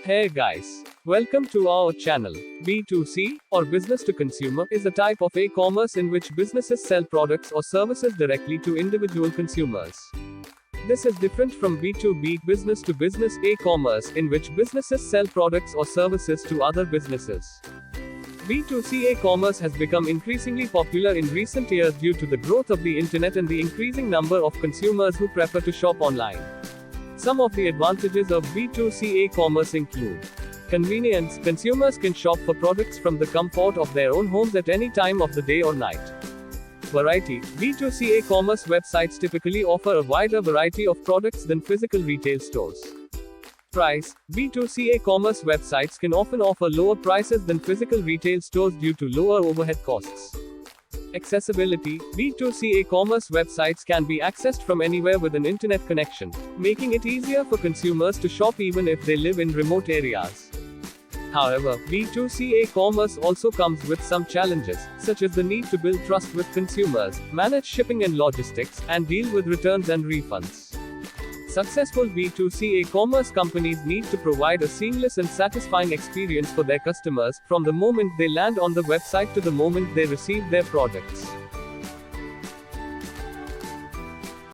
Hey guys, welcome to our channel. B2C, or business to consumer, is a type of e-commerce in which businesses sell products or services directly to individual consumers. This is different from B2B, business to business e-commerce, in which businesses sell products or services to other businesses. B2C e-commerce has become increasingly popular in recent years due to the growth of the internet and the increasing number of consumers who prefer to shop online. Some of the advantages of B2C e-commerce include convenience. Consumers can shop for products from the comfort of their own homes at any time of the day or night. Variety. B2C e-commerce websites typically offer a wider variety of products than physical retail stores. Price. B2C e-commerce websites can often offer lower prices than physical retail stores due to lower overhead costs. Accessibility. B2C e-commerce websites can be accessed from anywhere with an internet connection, making it easier for consumers to shop even if they live in remote areas. However, B2C e-commerce also comes with some challenges, such as the need to build trust with consumers, manage shipping and logistics, and deal with returns and refunds. Successful B2C e-commerce companies need to provide a seamless and satisfying experience for their customers, from the moment they land on the website to the moment they receive their products.